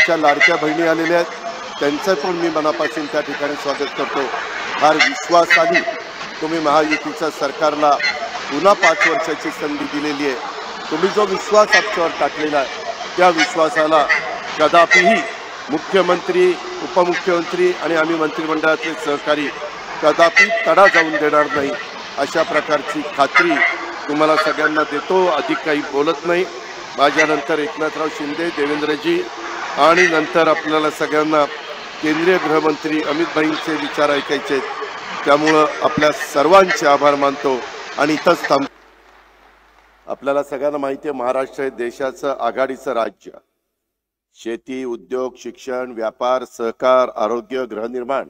आमच्या लाडक्या बहिणी आलेल्या आहेत, त्यांचं पण मी मनापासून त्या ठिकाणी स्वागत करतो। फार विश्वासाने तुम्ही महायुतीच्या सरकारला पुन्हा 5 वर्षाची संधी दिलेली आहे। तुम्ही जो विश्वास आमच्यावर टाकलेला आहे त्या विश्वासाला कदापिही मुख्यमंत्री, उपमुख्यमंत्री आणि आम्ही मंत्रिमंडळाचे सहकारी कदापि तडा जाऊन देणार नाही, अशा प्रकारची खात्री तुम्हाला सगळ्यांना देतो। अधिक काही बोलत नाही। माझ्यानंतर एकनाथराव शिंदे, देवेंद्रजी आणि नंतर आपल्याला सगळ्यांना केंद्रीय गृहमंत्री अमित भाईंचे विचार ऐकायचे, त्यामुळे आपल्या सर्वांचे आभार मानतो आणि इथंच थांबतो। आपल्याला सगळ्यांना माहिती आहे, महाराष्ट्र हे देशाचं आघाडीचं राज्य। शेती, उद्योग, शिक्षण, व्यापार, सहकार, आरोग्य, गृहनिर्माण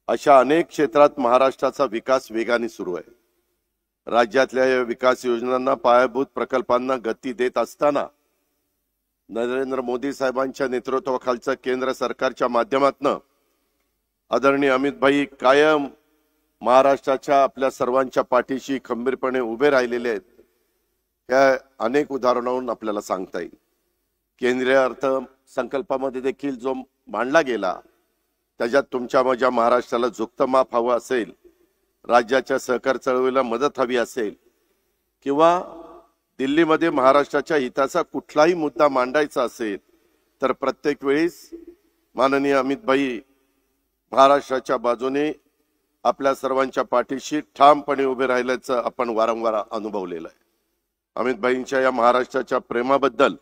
अशा अनेक क्षेत्रात महाराष्ट्राचा विकास वेगाने सुरू आहे। राज्यातल्या या विकास योजनांना, पायाभूत प्रकल्पांना गती देत असताना नरेंद्र मोदी साहेबांच्या नेतृत्वाखालचं केंद्र सरकारच्या माध्यमातून आदरणीय अमित भाई कायम महाराष्ट्राच्या आपल्या सर्वांच्या पाठीशी खंबीरपणे उभे राहिलेले आहेत। या अनेक उदाहरणावरून आपल्याला सांगता येईल। केंद्रीय अर्थसंकल्पामध्ये देखील जो मांडला गेला त्याच्यात तुमच्या माझ्या महाराष्ट्राला झुकतं माप हवं असेल, राज्याच्या सहकार चळवळीला मदत हवी असेल किंवा दिल्लीमध्ये महाराष्ट्राच्या हिताचा कुठलाही मुद्दा मांडायचा असेल तर प्रत्येक वेळेस माननीय अमित भाई महाराष्ट्राच्या बाजूने आपल्या सर्वांच्या पाठीशी ठामपणे उभे राहिल्याचं आपण वारंवार अनुभवलेलं आहे। अमित भाईंच्या या महाराष्ट्राच्या प्रेमाबद्दल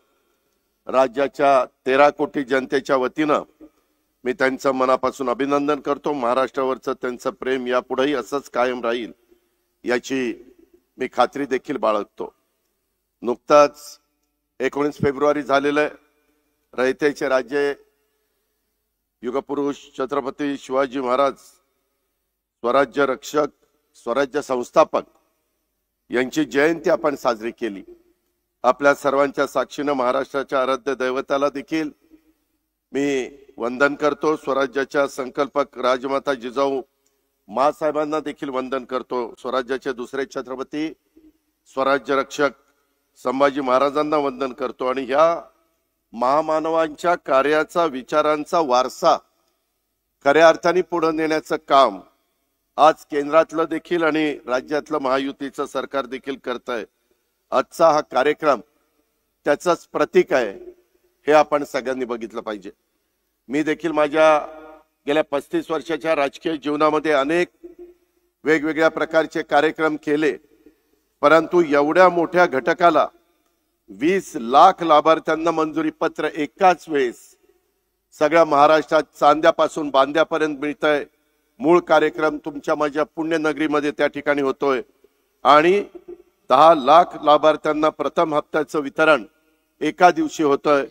राज्याच्या 13 कोटी जनतेच्या वतीनं मी त्यांचं मनापासून अभिनंदन करतो। महाराष्ट्रावरचं त्यांचं प्रेम यापुढेही असंच कायम राहील याची मी खात्री देखील बाळगतो। नुकताच 19 फेब्रुवारी झालेलं रयतेचे राज्य युगपुरुष छत्रपती शिवाजी महाराज, स्वराज्य रक्षक, स्वराज्य संस्थापक यांची जयंती आपण साजरी केली। आपल्या सर्वांच्या साक्षीने महाराष्ट्राच्या आराध्य दैवताला देखील मी वंदन करतो। स्वराज्याच्या संकल्पक राजमाता जिजाऊ मासाहेबांना देखील वंदन करतो। स्वराज्याचे दुसरे छत्रपती, स्वराज्य रक्षक संभाजी महाराजांना वंदन करतो आणि ह्या महामानवांच्या कार्याचा, विचारांचा वारसा खऱ्या अर्थाने पुढे नेण्याचं काम आज केंद्रातलं देखील आणि राज्यातलं महायुतीचं सरकार देखील करत आहे। आजचा हा कार्यक्रम त्याचंच प्रतीक आहे, हे आपण सगळ्यांनी बघितलं पाहिजे। मी देखील माझ्या गेल्या 35 वर्षाच्या राजकीय जीवनामध्ये अनेक वेगवेगळ्या प्रकारचे कार्यक्रम केले, परंतु एवढ्या मोठ्या घटकाला 20 लाख लाभार्थ्यांना मंजुरी पत्र एकाच वेळेस सगळ्या महाराष्ट्रात चांद्यापासून बांद्यापर्यंत मिळतंय। मूळ कार्यक्रम तुमच्या माझ्या पुण्यनगरीमध्ये त्या ठिकाणी होतोय आणि 10 लाख लाभार्थ्यांना प्रथम हप्त्याचं वितरण एका दिवशी होतंय।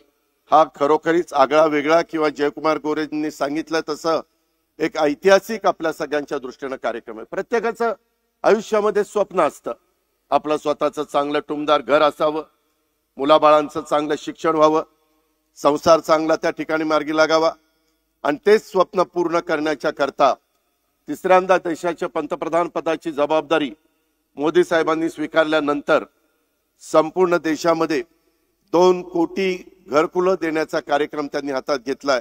हा खरोखरीच आगळा वेगळा किंवा जयकुमार गोरेंनी सांगितलं तसं एक ऐतिहासिक आपल्या सगळ्यांच्या दृष्टीने कार्यक्रम आहे। प्रत्येकाचं आयुष्यामध्ये स्वप्न असतं, आपलं स्वतःचं चांगलं टुमदार घर असावं, मुलाबाळांचं चांगलं शिक्षण व्हावं, संसार चांगला त्या ठिकाणी मार्गी लागावा आणि तेच स्वप्न पूर्ण करण्याच्या करता तिसऱ्यांदा देशाच्या पंतप्रधान पदाची जबाबदारी मोदी साहेबांनी स्वीकारल्यानंतर संपूर्ण देशामध्ये 2 कोटी घरकुलं देण्याचा कार्यक्रम त्यांनी हातात घेतलाय।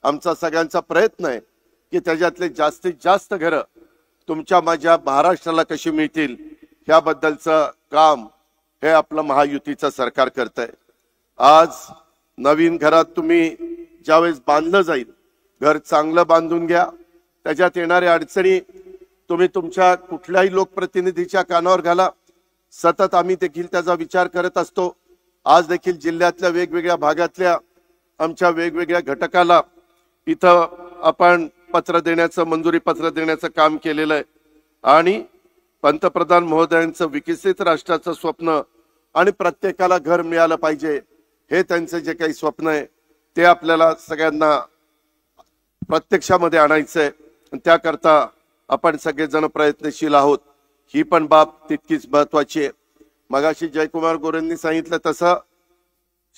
आमचा सगळ्यांचा प्रयत्न आहे की त्याच्यातले जास्तीत जास्त घरं तुमच्या माझ्या महाराष्ट्राला कशी मिळतील ह्याबद्दलचं काम हे आपलं महायुतीचं सरकार करतंय। आज नवीन घरात तुम्ही ज्यावेळेस बांधलं जाईल, घर चांगलं बांधून घ्या। त्याच्यात येणाऱ्या अडचणी तुम्ही तुमच्या कुठल्याही लोकप्रतिनिधीच्या कानावर घाला। सतत आम्ही देखील त्याचा विचार करत असतो। आज देखील जिल्ह्यातल्या वेगवेगळ्या भागातल्या आमच्या वेगवेगळ्या घटकाला इथं आपण पत्र देण्याचं, मंजुरी पत्र देण्याचं काम केलेलं आहे आणि पंतप्रधान महोदयांचं विकसित राष्ट्राचं स्वप्न आणि प्रत्येकाला घर मिळालं पाहिजे हे त्यांचे जे काही स्वप्न आहे ते आपल्याला सगळ्यांना प्रत्यक्षामध्ये आणायचंय। त्याकरता आपण सगळेजण प्रयत्नशील आहोत, ही पण बाब तितकीच महत्वाची आहे। मगाशी जयकुमार गोरेंनी सांगितलं तसं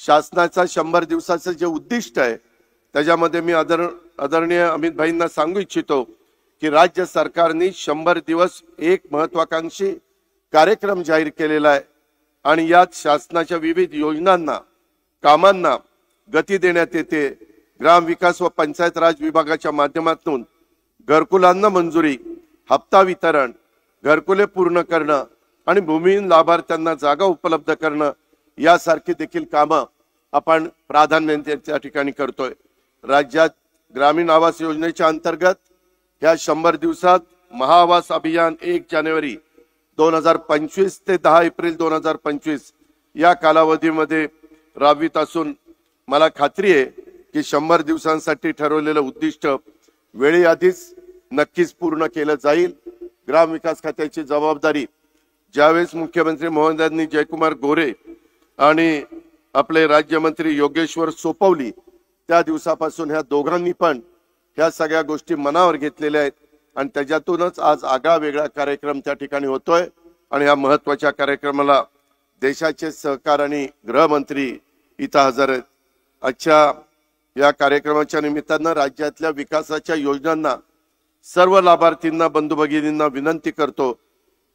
शासनाचा 100 दिवसाचं जे उद्दिष्ट आहे त्याच्यामध्ये मी आदरणीय अमित भाईंना सांगू इच्छितो की राज्य सरकारने 100 दिवस एक महत्वाकांक्षी कार्यक्रम जाहीर केलेला आहे आणि यात शासनाच्या विविध योजनांना, कामांना गती देण्यात येते। ग्रामविकास व पंचायत राज विभागाच्या माध्यमातून घरकुलांना मंजुरी, हप्ता वितरण, घरकुले पूर्ण करणं आणि भूमिहीन लाभार्थ्यांना जागा उपलब्ध करणं यासारखी देखील कामं आपण प्राधान्याने त्या ठिकाणी करतोय। राज्यात ग्रामीण आवास योजनेच्या अंतर्गत या 100 दिवसात महाआवास अभियान 1 जानेवारी 2025 ते 10 एप्रिल 2025 या कालावधीमध्ये राबवित असून मला खात्री आहे की 100 दिवसांसाठी ठरवलेलं उद्दिष्ट वेळेआधीच नक्कीच पूर्ण केलं जाईल। ग्रामविकास खात्याची जबाबदारी ज्यावेळेस मुख्यमंत्री महोदयांनी जयकुमार गोरे आणि आपले राज्यमंत्री योगेश्वर सोपवली त्या दिवसापासून ह्या दोघांनी पण ह्या सगळ्या गोष्टी मनावर घेतलेल्या आहेत आणि त्याच्यातूनच आज आगळा वेगळा कार्यक्रम त्या ठिकाणी होतोय। आणि या महत्त्वाच्या कार्यक्रमाला देशाचे सहकार आणि गृहमंत्री इथं हजर आहेत। आजच्या या कार्यक्रमाच्या निमित्तानं राज्यातल्या विकासाच्या योजनांना सर्व लाभार्थींना बंधू भगिनींना विनंती करतो,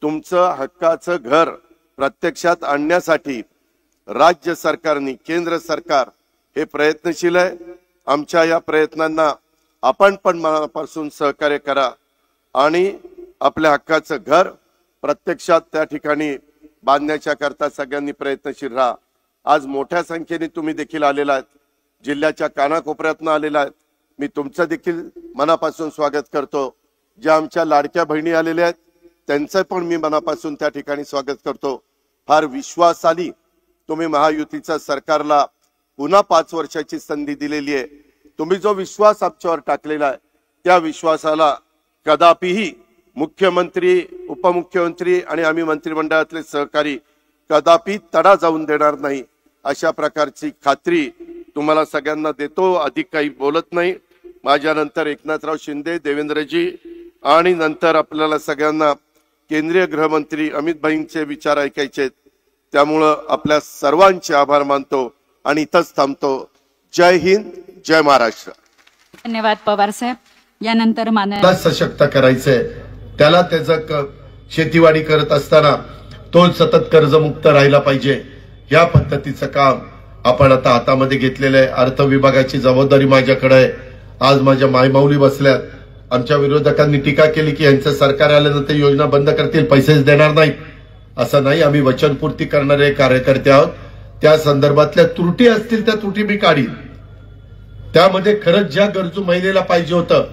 तुमचं हक्काचं घर प्रत्यक्षात आणण्यासाठी राज्य सरकारने, केंद्र सरकार हे प्रयत्नशील आहे। आमच्या या प्रयत्नांना आपण पण मनापासून सहकार्य करा आणि आपल्या हक्काचं घर प्रत्यक्षात त्या ठिकाणी बांधण्याच्या करता सगळ्यांनी प्रयत्नशील राहा। आज मोठ्या संख्येने तुम्ही देखील आलेला आहात, जिल्ह्याच्या कानाकोपऱ्यातून आलेला आहेत। मी तुमचं देखील मनापासून स्वागत करतो। ज्या आमच्या लाडक्या बहिणी आलेल्या आहेत त्यांचं पण मी मनापासून त्या ठिकाणी स्वागत करतो। फार विश्वासाने तुम्ही महायुतीच्या सरकारला पुन्हा 5 वर्षाची संधी दिलेली आहे। तुम्ही जो विश्वास आमच्यावर टाकलेला आहे त्या विश्वासाला कदापिही मुख्यमंत्री, उपमुख्यमंत्री आणि आम्ही मंत्रिमंडळातले सहकारी कदापि तडा जाऊन देणार नाही अशा प्रकारची खात्री तुम्हाला सगळ्यांना देतो। अधिक काही बोलत नाही। माझ्यानंतर एकनाथराव शिंदे, देवेंद्रजी आणि नंतर आपल्याला सगळ्यांना केंद्रीय गृहमंत्री अमित भाईंचे विचार ऐकायचे आहेत। त्यामुळं आपल्या सर्वांचे आभार मानतो आणि इथंच थांबतो। जय हिंद, जय महाराष्ट्र। धन्यवाद पवार साहेब। यानंतर माननीय सशक्त करायचंय, त्याला त्याचं शेतीवाडी करत असताना तो सतत कर्जमुक्त राहिला पाहिजे। या पद्धतीचं काम आपण आता हातामध्ये घेतलेलं आहे। अर्थ विभागाची जबाबदारी माझ्याकडे आहे। आज माझ्या मायमाऊली बसल्यात। आमच्या विरोधकांनी टीका केली की यांचं सरकार आल्यानंतर योजना बंद करतील, पैसेच देणार नाहीत। असं नाही, आम्ही वचनपूर्ती करणारे कार्यकर्ते आहोत। त्या संदर्भातल्या त्रुटी असतील त्या त्रुटी मी काढीन। त्यामध्ये खरंच ज्या गरजू महिलेला पाहिजे होतं,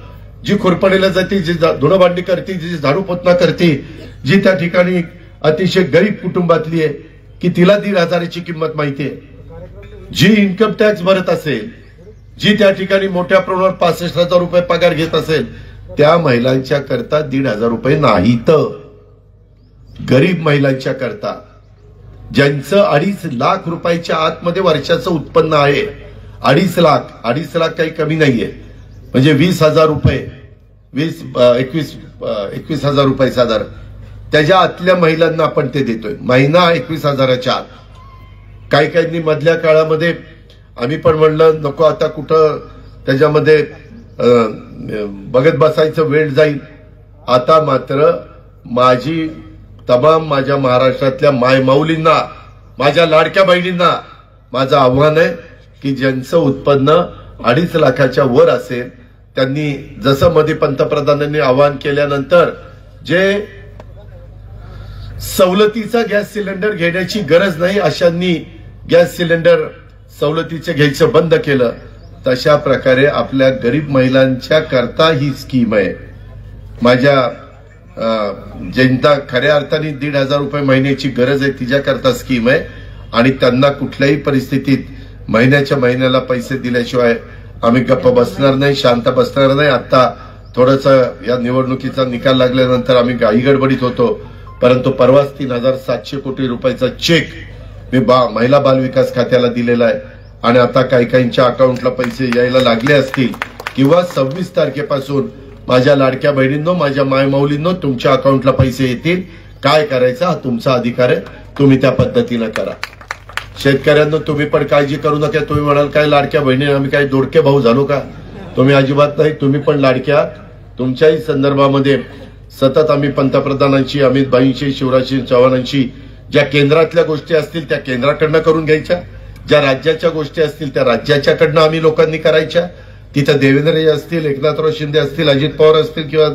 जी खुरपणीला जाते, जी धुणं भांडी करते, जी झाडू पोतना करते, जी त्या ठिकाणी अतिशय गरीब कुटुंबातली आहे की तिला 1,500ची किंमत माहितीये, जी इन्कम टॅक्स भरत असेल, जी त्या ठिकाणी मोठ्या प्रमाणावर 65,000 रुपये पगार घेत असेल, त्या महिलांच्या करता 1,500 रुपये नाहीत। गरीब महिलांच्या करता ज्यांचं 2.5 लाख रुपयाच्या आतमध्ये वर्षाचं उत्पन्न आहे, 2.5 लाख काही कमी नाहीये, म्हणजे 20,000 रुपये, 21,000 रुपये साधारण त्याच्या आतल्या महिलांना आपण ते देतोय। महिना 21,000च्या आत। काही मधल्या काळामध्ये आम्ही पण म्हणलं नको आता कुठं त्याच्यामध्ये बघत बसायचं, वेळ जाईल। आता मात्र माझ्या महाराष्ट्रातल्या मायमाऊलींना, माझ्या लाडक्या बहिणींना माझं आव्हान आहे की ज्यांचं उत्पन्न 2.5 लाखाच्या वर असेल त्यांनी, जसं मध्ये पंतप्रधानांनी आवाहन केल्यानंतर जे सवलतीचा गॅस सिलेंडर घेण्याची गरज नाही अशांनी गॅस सिलेंडर सवलतीचे घ्यायचं बंद केलं, तशा प्रकारे आपल्या गरीब महिलांच्या करता ही स्कीम आहे। माझ्या ज्यांना खऱ्या अर्थाने 1,500 रुपये महिन्याची गरज आहे तिच्याकरता स्कीम आहे आणि त्यांना कुठल्याही परिस्थितीत महिन्याला पैसे दिल्याशिवाय आम्ही गप्प बसणार नाही, शांत बसणार नाही। आता थोडंसं या निवडणुकीचा निकाल लागल्यानंतर आम्ही घाई गडबडीत होतो, परंतु परवाच 3,700 कोटी रुपयाचा चेक मी महिला बाल विकास खात्याला दिलेला आहे आणि आता काहींच्या अकाउंटला पैसे यायला लागले असतील किंवा 26 तारखेपासून माझ्या लाडक्या बहिणींनो, माझ्या मायमाऊलींनो तुमच्या अकाउंटला पैसे येतील। काय करायचं हा तुमचा अधिकार आहे, तुम्ही त्या पद्धतीनं करा। शेतकऱ्यांना तुम्ही पण काळजी करू नका। तुम्ही म्हणाल काय लाडक्या बहिणी आम्ही काय दोडके भाऊ झालो का? तुम्ही अजिबात नाही, तुम्ही पण लाडक्या। तुमच्याही संदर्भामध्ये सतत आम्ही पंतप्रधानांची, अमित भाईंची, शिवराज सिंह चौहानांची ज्या केंद्रातल्या गोष्टी असतील त्या केंद्राकडनं करून घ्यायच्या, ज्या राज्याच्या गोष्टी असतील त्या राज्याच्याकडनं आम्ही लोकांनी करायच्या. तिथं देवेंद्रजी असतील, एकनाथराव शिंदे असतील, अजित पवार असतील किंवा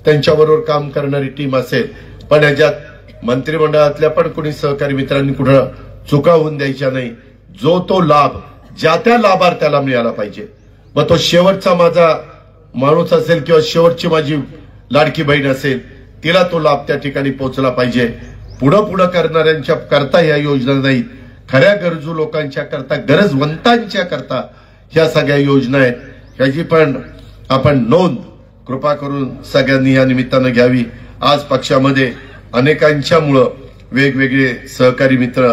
त्यांच्याबरोबर काम करणारी टीम असेल, पण याच्यात मंत्रिमंडळातल्या पण कोणी सहकारी मित्रांनी कुठं चुका होऊन द्यायच्या नाही. जो तो लाभ ज्या त्या लाभार्थ्याला मिळाला पाहिजे. मग तो शेवटचा माझा माणूस असेल किंवा शेवटची माझी लाडकी बहीण असेल, तिला तो लाभ त्या ठिकाणी पोहोचला पाहिजे. पुढं करणाऱ्यांच्या करता ह्या योजना नाहीत, खऱ्या गरजू लोकांच्या करता, गरजवंतांच्या करता ह्या सगळ्या योजना आहेत. ह्याची पण आपण नोंद कृपा करून सगळ्यांनी या निमित्तानं घ्यावी. आज पक्षामध्ये अनेकांच्यामुळं वेगवेगळे सहकारी मित्र